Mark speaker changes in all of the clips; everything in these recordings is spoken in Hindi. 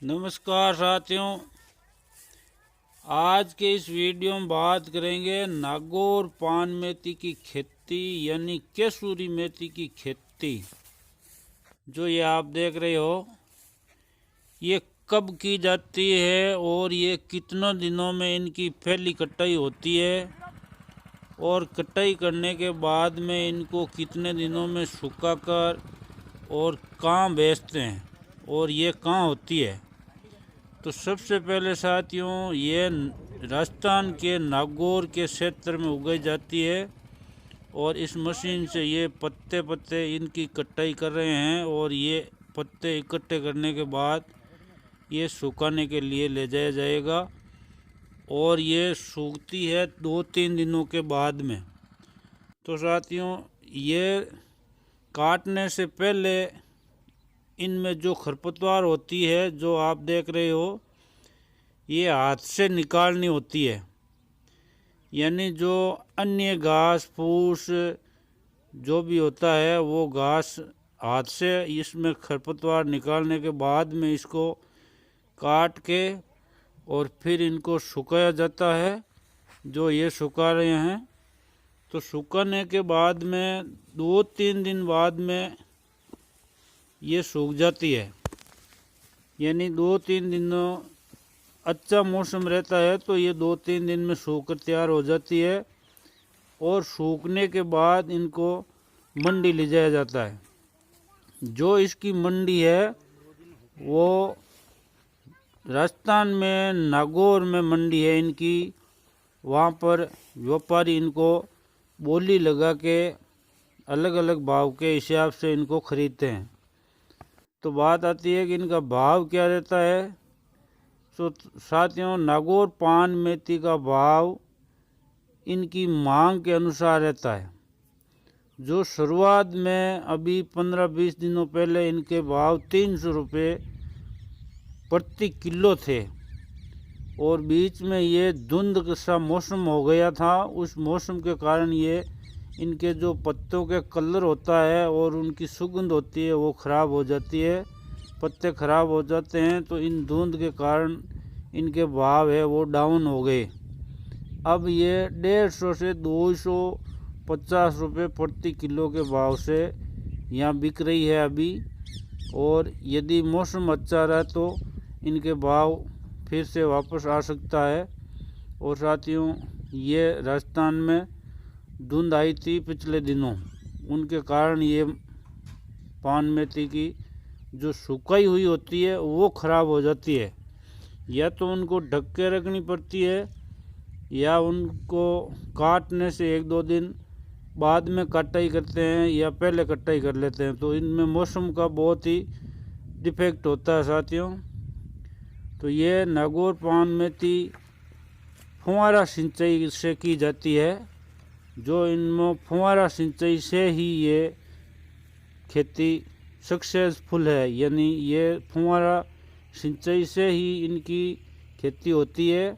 Speaker 1: नमस्कार साथियों, आज के इस वीडियो में बात करेंगे नागौर पान मेथी की खेती यानी केसूरी मेथी की खेती। जो ये आप देख रहे हो, ये कब की जाती है और ये कितनों दिनों में इनकी पहली कटाई होती है और कटाई करने के बाद में इनको कितने दिनों में सुखाकर और कहाँ बेचते हैं और ये कहाँ होती है। तो सबसे पहले साथियों, ये राजस्थान के नागौर के क्षेत्र में उगाई जाती है और इस मशीन से ये पत्ते पत्ते इनकी कटाई कर रहे हैं और ये पत्ते इकट्ठे करने के बाद ये सुखाने के लिए ले जाया जाएगा और ये सूखती है 2-3 दिनों के बाद में। तो साथियों, ये काटने से पहले इनमें जो खरपतवार होती है, जो आप देख रहे हो, ये हाथ से निकालनी होती है। यानी जो अन्य घास फूस जो भी होता है वो घास हाथ से इसमें खरपतवार निकालने के बाद में इसको काट के और फिर इनको सुखाया जाता है। जो ये सुखा रहे हैं, तो सुखाने के बाद में 2-3 दिन बाद में ये सूख जाती है। यानी 2-3 दिनों अच्छा मौसम रहता है तो ये 2-3 दिन में सूख कर तैयार हो जाती है और सूखने के बाद इनको मंडी ले जाया जाता है। जो इसकी मंडी है वो राजस्थान में नागौर में मंडी है इनकी। वहाँ पर व्यापारी इनको बोली लगा के अलग अलग भाव के हिसाब से इनको खरीदते हैं। तो बात आती है कि इनका भाव क्या रहता है। तो साथियों, नागौर पान मेथी का भाव इनकी मांग के अनुसार रहता है। जो शुरुआत में अभी 15-20 दिनों पहले इनके भाव 300 रुपये प्रति किलो थे और बीच में ये धुंध सा मौसम हो गया था। उस मौसम के कारण ये इनके जो पत्तों के कलर होता है और उनकी सुगंध होती है वो ख़राब हो जाती है, पत्ते ख़राब हो जाते हैं। तो इन धुंध के कारण इनके भाव है वो डाउन हो गए। अब ये 150 से 250 रुपये प्रति किलो के भाव से यहाँ बिक रही है अभी। और यदि मौसम अच्छा रहा तो इनके भाव फिर से वापस आ सकता है। और साथियों, ये राजस्थान में धुंध आई थी पिछले दिनों, उनके कारण ये पान मेथी की जो सुखाई हुई होती है वो ख़राब हो जाती है। या तो उनको ढक के रखनी पड़ती है या उनको काटने से 1-2 दिन बाद में कटाई करते हैं या पहले कटाई कर लेते हैं। तो इनमें मौसम का बहुत ही डिफेक्ट होता है साथियों। तो ये नागौर पान मेथी फुहारा सिंचाई से की जाती है। जो इनमें फुहारा सिंचाई से ही ये खेती सक्सेसफुल है। यानी ये फुहारा सिंचाई से ही इनकी खेती होती है,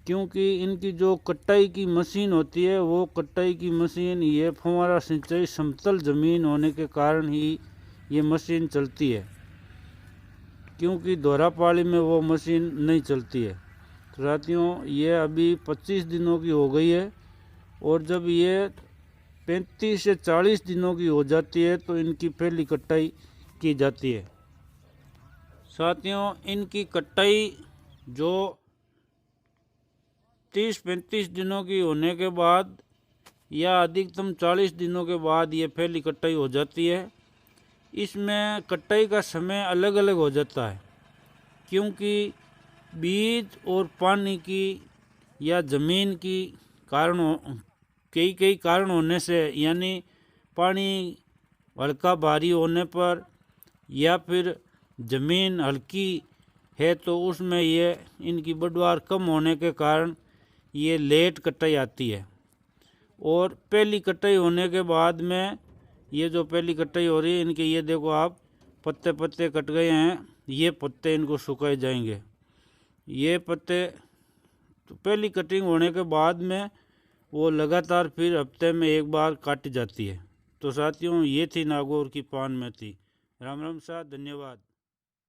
Speaker 1: क्योंकि इनकी जो कटाई की मशीन होती है वो कटाई की मशीन ये फुहारा सिंचाई समतल ज़मीन होने के कारण ही ये मशीन चलती है, क्योंकि दोहरा पाली में वो मशीन नहीं चलती है। तो साथियों, ये अभी 25 दिनों की हो गई है और जब ये 35 से 40 दिनों की हो जाती है तो इनकी पहली कटाई की जाती है। साथियों, इनकी कटाई जो 30-35 दिनों की होने के बाद या अधिकतम 40 दिनों के बाद ये पहली कटाई हो जाती है। इसमें कटाई का समय अलग अलग हो जाता है, क्योंकि बीज और पानी की या ज़मीन की कई कारण होने से, यानी पानी हल्का भारी होने पर या फिर ज़मीन हल्की है तो उसमें ये इनकी पैदावार कम होने के कारण ये लेट कटाई आती है। और पहली कटाई होने के बाद में ये जो पहली कटाई हो रही है इनके, ये देखो आप, पत्ते पत्ते कट गए हैं। ये पत्ते इनको सुखाए जाएंगे। ये पत्ते तो पहली कटिंग होने के बाद में वो लगातार फिर हफ्ते में एक बार काटी जाती है। तो साथियों, ये थी नागौर की पान मेथी। राम राम साथ, धन्यवाद।